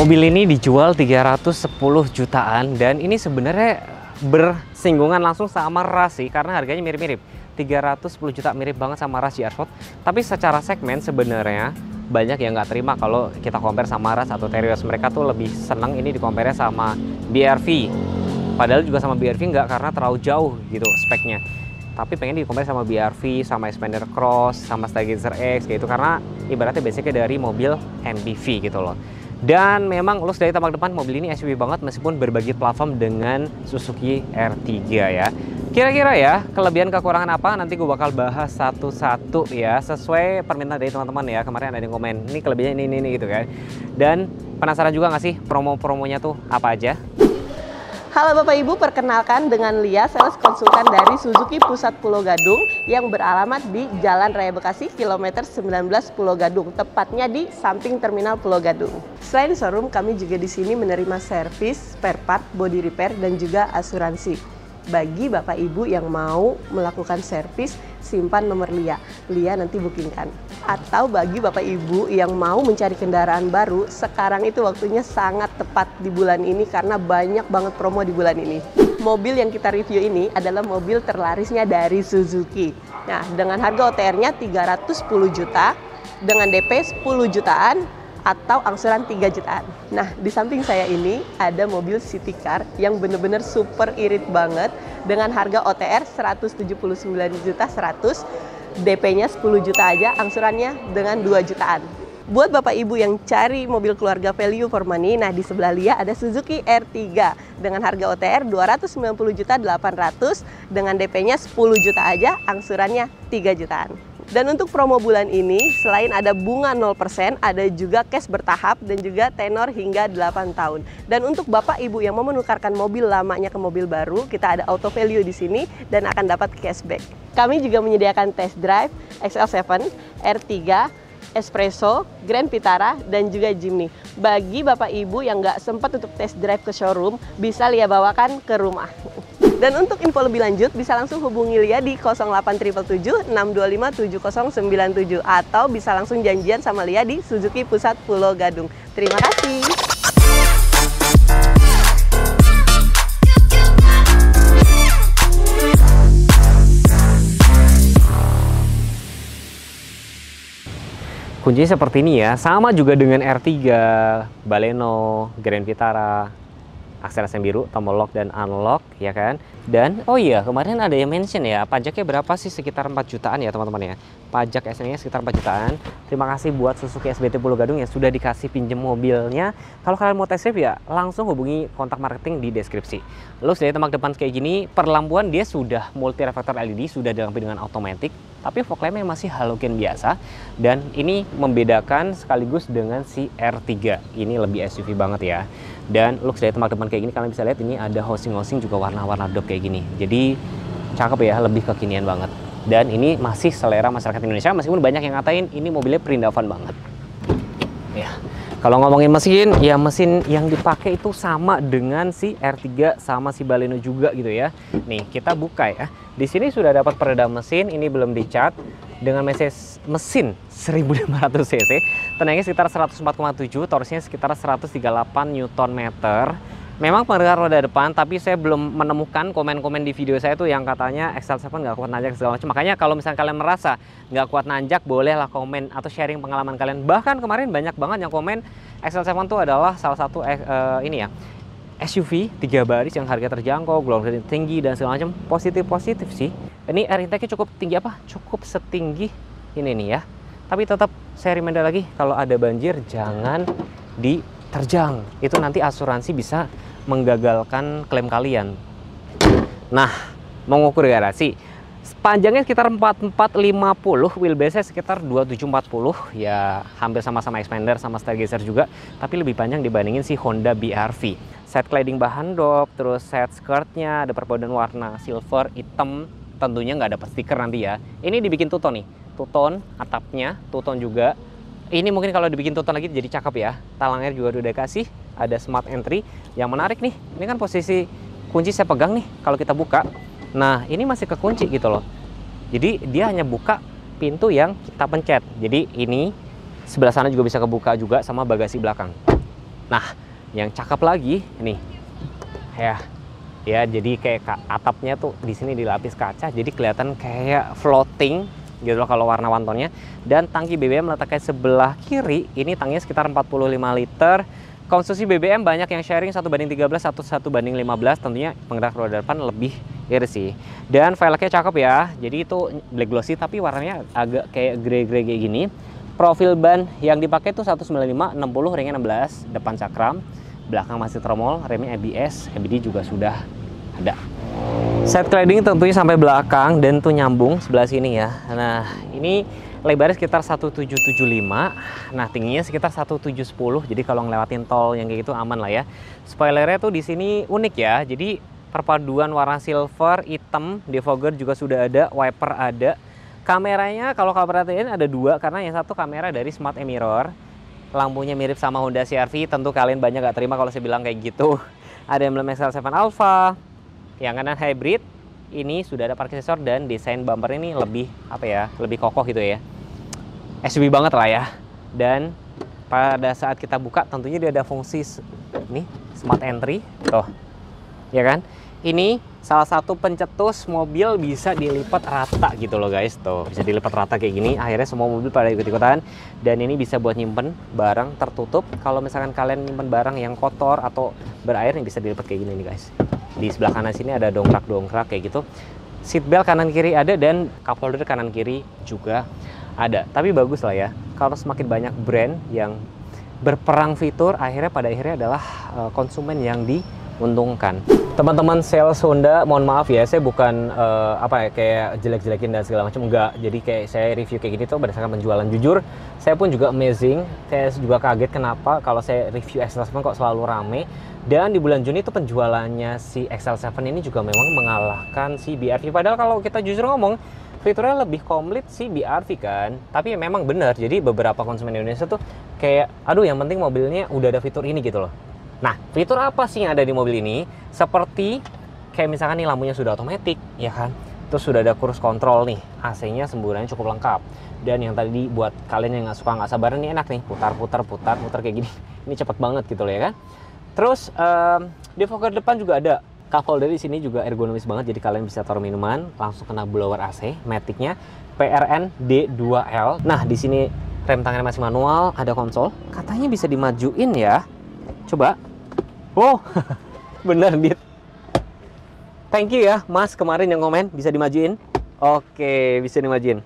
Mobil ini dijual 310 jutaan dan ini sebenarnya bersinggungan langsung sama Rush sih, karena harganya mirip-mirip. 310 juta mirip banget sama Rush GR Sport. Tapi secara segmen sebenarnya banyak yang nggak terima kalau kita compare sama Rush atau Terios. Mereka tuh lebih seneng ini di compare sama BRV. Padahal juga sama BRV nggak, karena terlalu jauh gitu speknya. Tapi pengen di compare sama BRV, sama Xpander Cross, sama Stargazer X gitu, karena ibaratnya basicnya dari mobil MPV gitu loh. Dan memang looks dari tampak depan mobil ini SUV banget meskipun berbagi platform dengan Suzuki R3 ya. Kira-kira ya kelebihan kekurangan apa nanti gue bakal bahas satu-satu ya, sesuai permintaan dari teman-teman ya. Kemarin ada yang komen ini kelebihannya ini gitu kan. Dan penasaran juga nggak sih promo-promonya tuh apa aja? Halo Bapak Ibu, perkenalkan dengan Lia, sales konsultan dari Suzuki Pusat Pulau Gadung yang beralamat di Jalan Raya Bekasi, kilometer 19 Pulau Gadung, tepatnya di samping Terminal Pulau Gadung. Selain showroom, kami juga di sini menerima servis, spare part, body repair, dan juga asuransi. Bagi Bapak Ibu yang mau melakukan servis, simpan nomor Lia. Lia nanti bookingkan. Atau bagi Bapak Ibu yang mau mencari kendaraan baru, sekarang itu waktunya sangat tepat di bulan ini karena banyak banget promo di bulan ini. Mobil yang kita review ini adalah mobil terlarisnya dari Suzuki. Nah, dengan harga OTR-nya 310 juta, dengan DP 10 jutaan, atau angsuran 3 jutaan. Nah, di samping saya ini ada mobil city car yang bener-bener super irit banget dengan harga OTR 179 juta 100, DP-nya 10 juta aja, angsurannya dengan 2 jutaan. Buat Bapak Ibu yang cari mobil keluarga value for money, nah di sebelah Lia ada Suzuki R3 dengan harga OTR 290 juta 800, dengan DP-nya 10 juta aja, angsurannya 3 jutaan. Dan untuk promo bulan ini, selain ada bunga 0%, ada juga cash bertahap dan juga tenor hingga 8 tahun. Dan untuk Bapak Ibu yang mau menukarkan mobil lamanya ke mobil baru, kita ada auto value di sini dan akan dapat cashback. Kami juga menyediakan test drive XL7, R3, Espresso, Grand Vitara, dan juga Jimny. Bagi Bapak Ibu yang nggak sempat untuk test drive ke showroom, bisa Lia bawakan ke rumah. Dan untuk info lebih lanjut, bisa langsung hubungi Lia di 08777 625 7097 atau bisa langsung janjian sama Lia di Suzuki Pusat Pulau Gadung. Terima kasih. Kunci seperti ini ya, sama juga dengan R3, Baleno, Grand Vitara, akselerasi biru, tombol lock dan unlock ya kan. Dan oh iya, kemarin ada yang mention ya, pajaknya berapa sih? Sekitar 4 jutaan ya teman-teman ya. Pajak SN-nya sekitar 4 jutaan. Terima kasih buat Suzuki SBT Pulau Gadung yang sudah dikasih pinjem mobilnya. Kalau kalian mau test drive ya langsung hubungi kontak marketing di deskripsi. Lalu dari tampak depan kayak gini, perlampuan dia sudah multi reflektor LED, sudah dilengkapi dengan automatic, tapi fog lamp-nya masih halogen biasa. Dan ini membedakan sekaligus dengan si R3. Ini lebih SUV banget ya. Dan looks dari tempat depan kayak gini, kalian bisa lihat ini ada housing-housing juga warna-warna dop kayak gini. Jadi cakep ya, lebih kekinian banget. Dan ini masih selera masyarakat Indonesia, meskipun banyak yang ngatain ini mobilnya perindavan banget. Ya, kalau ngomongin mesin, ya mesin yang dipakai itu sama dengan si R3 sama si Baleno juga gitu ya. Nih kita buka ya. Di sini sudah dapat peredam mesin, ini belum dicat dengan mesin 1500 cc. Tenaganya sekitar 104,7, torsinya sekitar 138 Nm. Memang pengeras roda depan, tapi saya belum menemukan komen-komen di video saya tuh yang katanya XL7 nggak kuat nanjak segala macam. Makanya kalau misalnya kalian merasa nggak kuat nanjak, bolehlah komen atau sharing pengalaman kalian. Bahkan kemarin banyak banget yang komen XL7 tuh adalah salah satu ini ya, SUV 3 baris yang harga terjangkau, ground clearance tinggi dan segala macam. Positif sih. Ini air intake-nya cukup tinggi apa? Cukup setinggi ini nih ya. Tapi tetap saya reminder lagi, kalau ada banjir jangan diterjang. Itu nanti asuransi bisa menggagalkan klaim kalian. Nah, mengukur garasi, panjangnya sekitar 4450, wheelbase-nya sekitar 2740, ya hampir sama-sama Xpander sama Stargazer juga, tapi lebih panjang dibandingin si Honda BR-V. Set cladding bahan dop, terus set skirtnya ada perpaduan warna silver, hitam, tentunya nggak dapat stiker nanti ya. Ini dibikin two-tone nih, two-tone atapnya, two-tone juga. Ini mungkin kalau dibikin two-tone lagi jadi cakep ya. Talangnya juga udah kasih, ada smart entry. Yang menarik nih, ini kan posisi kunci saya pegang nih kalau kita buka. Nah, ini masih kekunci gitu loh. Jadi dia hanya buka pintu yang kita pencet. Jadi ini sebelah sana juga bisa kebuka juga sama bagasi belakang. Nah, yang cakep lagi nih, ya jadi kayak atapnya tuh di sini dilapis kaca, jadi kelihatan kayak floating gitu loh kalau warna Wantonnya. Dan tangki BBM letaknya sebelah kiri, ini tanknya sekitar 45 liter. Konsumsi BBM banyak yang sharing 1:13, 1:15. Tentunya penggerak roda depan lebih irit sih. Dan velgnya cakep ya, jadi itu black glossy tapi warnanya agak kayak grey-grey kayak gini. Profil ban yang dipakai tuh 195, 60, ringnya 16, depan cakram. Belakang masih tromol, remnya ABS, ABD juga sudah ada. Set cladding tentunya sampai belakang dan tuh nyambung sebelah sini ya. Nah, ini lebarnya sekitar 1775. Nah, tingginya sekitar 1710. Jadi kalau ngelewatin tol yang kayak gitu aman lah ya. Spoilernya tuh di sini unik ya. Jadi perpaduan warna silver, hitam, defogger juga sudah ada, wiper ada. Kameranya kalau kalian perhatiin ada dua, karena yang satu kamera dari Smart E-Mirror. Lampunya mirip sama Honda CR-V, tentu kalian banyak gak terima kalau saya bilang kayak gitu. Ada emblem XL7 Alpha, yang kanan hybrid. Ini sudah ada parking sensor dan desain bumper ini lebih lebih kokoh gitu ya. SUV banget lah ya. Dan pada saat kita buka tentunya dia ada fungsi nih Smart Entry tuh, ya kan? Ini salah satu pencetus mobil bisa dilipat rata gitu loh guys, tuh bisa dilipat rata kayak gini. Akhirnya semua mobil pada ikut-ikutan. Dan ini bisa buat nyimpen barang tertutup. Kalau misalkan kalian nyimpen barang yang kotor atau berair, nih bisa dilipat kayak gini nih guys. Di sebelah kanan sini ada dongkrak-dongkrak kayak gitu. Seat belt kanan kiri ada dan cup holder kanan kiri juga ada. Tapi bagus lah ya, kalau semakin banyak brand yang berperang fitur, pada akhirnya adalah konsumen yang diuntungkan. Teman-teman sales Honda, mohon maaf ya, saya bukan kayak jelek-jelekin dan segala macam, enggak. Jadi kayak saya review kayak gini tuh berdasarkan penjualan. Jujur, saya pun juga amazing. Saya juga kaget kenapa kalau saya review XL7 kok selalu rame. Dan di bulan Juni itu penjualannya si XL7 ini juga memang mengalahkan si BRV. Padahal kalau kita jujur ngomong, fiturnya lebih komplit si BRV kan. Tapi memang benar, jadi beberapa konsumen Indonesia tuh kayak, aduh yang penting mobilnya udah ada fitur ini gitu loh. Nah, fitur apa sih yang ada di mobil ini? Seperti kayak misalkan nih lampunya sudah otomatis, ya kan? Terus sudah ada cruise control nih, AC-nya semburannya cukup lengkap. Dan yang tadi buat kalian yang nggak sabaran nih enak nih, putar kayak gini. Ini cepet banget gitu loh ya kan? Terus defogger depan juga ada. Cup holder di sini juga ergonomis banget, jadi kalian bisa taruh minuman, langsung kena blower AC. Matic-nya PRN D2L. Nah, di sini rem tangannya masih manual, ada konsol. Katanya bisa dimajuin ya. Coba. Wow, bener Dit. Thank you ya Mas kemarin yang komen bisa dimajuin. Oke, bisa dimajuin.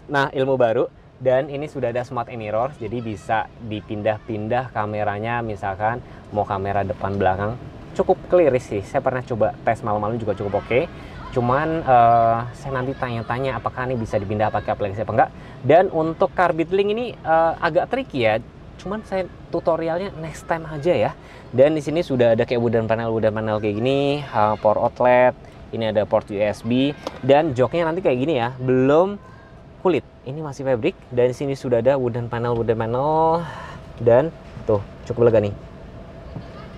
Nah, ilmu baru. Dan ini sudah ada Smart E-Mirror, jadi bisa dipindah-pindah kameranya. Misalkan mau kamera depan belakang, cukup clear sih. Saya pernah coba tes malam-malam juga cukup oke. Cuman saya nanti tanya-tanya apakah ini bisa dipindah pakai aplikasi apa enggak. Dan untuk car bundling ini agak tricky ya. Cuman saya tutorialnya next time aja ya. Dan di sini sudah ada kayak wooden panel kayak gini, power outlet, ini ada port USB dan joknya nanti kayak gini ya, belum kulit. Ini masih fabric dan di sini sudah ada wooden panel dan tuh cukup lega nih.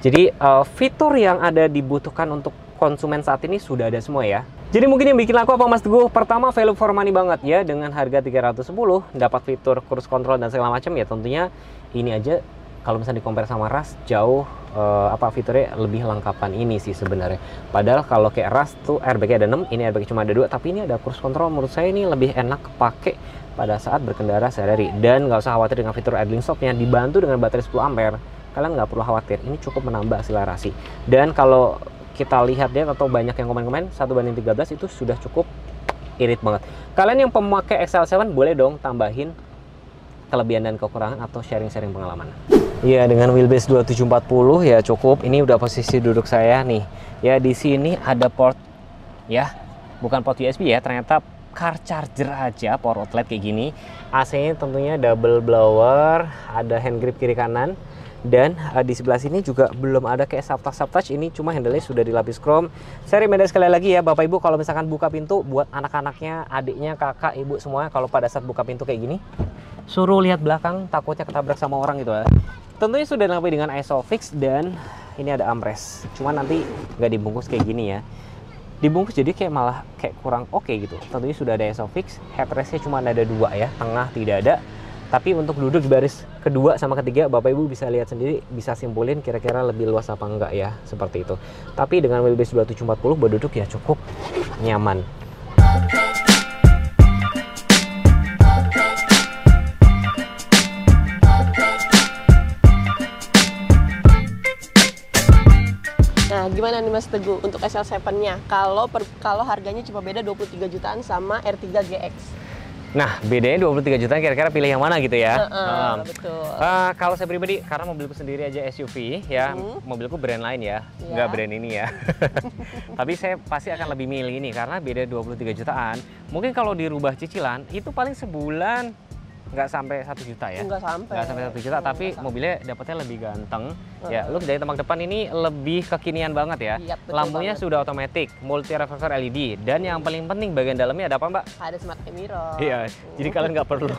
Jadi fitur yang ada dibutuhkan untuk konsumen saat ini sudah ada semua ya. Jadi mungkin yang bikin laku apa Mas Teguh? Pertama, value for money banget ya, dengan harga 310 dapat fitur cruise control dan segala macam ya. Tentunya ini aja kalau misalnya di-compare sama RAS jauh fiturnya lebih lengkapan ini sih sebenarnya. Padahal kalau kayak RAS tuh airbag-nya ada 6, ini airbag cuma ada 2, tapi ini ada cruise control. Menurut saya ini lebih enak kepake pada saat berkendara sehari-hari. Dan nggak usah khawatir dengan fitur idling stop-nya, dibantu dengan baterai 10 ampere. Kalian nggak perlu khawatir, ini cukup menambah akselerasi. Dan kalau kita lihat deh atau banyak yang komen-komen 1:13 itu sudah cukup irit banget. Kalian yang pemakai XL7 boleh dong tambahin kelebihan dan kekurangan atau sharing-sharing pengalaman. Iya, dengan wheelbase 2740 ya cukup. Ini udah posisi duduk saya nih. Ya di sini ada port ya, bukan port USB ya, ternyata car charger aja, power outlet kayak gini. AC-nya tentunya double blower, ada hand grip kiri kanan. Dan di sebelah sini juga belum ada kayak soft touch, ini cuma handle-nya sudah dilapis chrome. Saya reminder sekali lagi ya Bapak Ibu, kalau misalkan buka pintu buat anak-anaknya, adiknya, kakak, ibu semua, kalau pada saat buka pintu kayak gini, suruh lihat belakang, takutnya ketabrak sama orang gitu ya. Tentunya sudah dilengkapi dengan ISOFIX dan ini ada armrest. Cuma nanti nggak dibungkus kayak gini ya. Dibungkus jadi kayak malah kayak kurang oke gitu. Tentunya sudah ada ISOFIX, headrestnya cuma ada 2 ya, tengah tidak ada. Tapi untuk duduk di baris kedua sama ketiga, Bapak Ibu bisa lihat sendiri, bisa simpulin kira-kira lebih luas apa enggak ya, seperti itu. Tapi dengan wheelbase 2740 buat duduk ya cukup nyaman. Nah, gimana nih Mas Teguh untuk SL7-nya? Kalau harganya cuma beda 23 jutaan sama R3 GX. Nah, bedanya 23 jutaan, kira-kira pilih yang mana gitu ya? Betul. Kalau saya pribadi, karena mobilku sendiri aja SUV ya, mobilku brand lain ya, nggak brand ini ya. Tapi saya pasti akan lebih milih ini karena beda 23 jutaan. Mungkin kalau dirubah cicilan, itu paling sebulan nggak sampai 1 juta ya? Nggak sampai 1 juta, tapi mobilnya dapatnya lebih ganteng. Ya, look dari tampak depan ini lebih kekinian banget ya. Iya, Lampunya banget. sudah otomatis, multi reflektor LED, dan yang paling penting bagian dalamnya ada apa, Mbak? Ada smart mirror. Iya, jadi kalian nggak perlu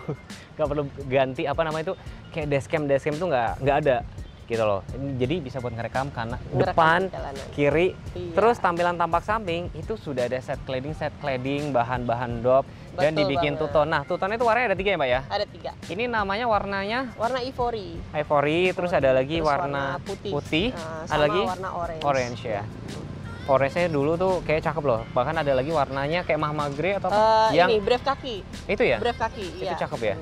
ganti apa namanya itu, kayak dashcam tuh nggak ada gitu loh. Jadi bisa buat ngerekam kanan, depan, jalanan. kiri. Iya. Terus tampilan tampak samping itu sudah ada set cladding, bahan-bahan dop, dan Betul dibikin banget. two-tone. Nah, two-tone itu warnanya ada 3 ya, Mbak ya? Ada 3. Ini namanya warnanya Warna ivory. terus ada lagi Terus warna putih, sama ada lagi warna orange ya. Orange-nya dulu tuh kayak cakep loh. Bahkan ada lagi warnanya kayak mahmah grey atau apa? Ini brave kaki. Itu ya? Brave kaki, Itu iya. cakep ya?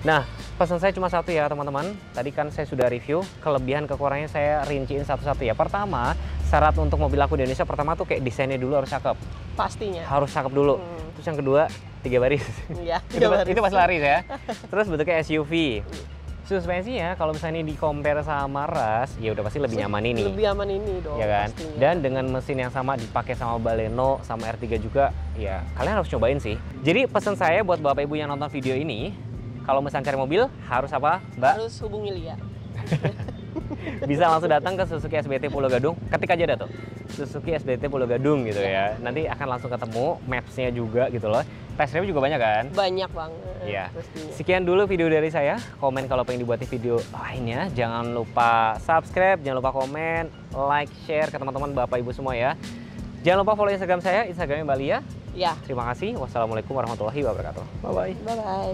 Nah, pesan saya cuma satu ya teman-teman. Tadi kan saya sudah review, kelebihan kekurangannya saya rinciin satu-satu ya. Pertama, syarat untuk mobil aku di Indonesia pertama tuh kayak desainnya dulu harus cakep. Pastinya. Harus cakep dulu. Terus yang kedua, 3 baris. Iya, itu pas lari ya. Terus bentuknya SUV. Suspensinya kalau misalnya di compare sama ras, ya udah pasti lebih nyaman ini. Lebih aman ini dong. Ya kan? Pastinya. Dan dengan mesin yang sama dipakai sama Baleno, sama R3 juga, ya kalian harus cobain sih. Jadi pesan saya buat Bapak Ibu yang nonton video ini, kalau misalnya cari mobil harus apa, Mbak? Harus hubungi Lia. Bisa langsung datang ke Suzuki SBT Pulau Gadung, ketik aja dah tuh Suzuki SBT Pulau Gadung gitu ya. Nanti akan langsung ketemu, maps-nya juga gitu loh. Test drive juga banyak kan? Banyak banget. Iya. Pastinya. Sekian dulu video dari saya. Komen kalau pengen dibuatin video lainnya. Jangan lupa subscribe, jangan lupa komen, like, share ke teman-teman Bapak Ibu semua ya. Jangan lupa follow Instagram saya, Instagramnya Mbak Lia. Ya. Terima kasih. Wassalamualaikum warahmatullahi wabarakatuh. Bye-bye. Bye-bye.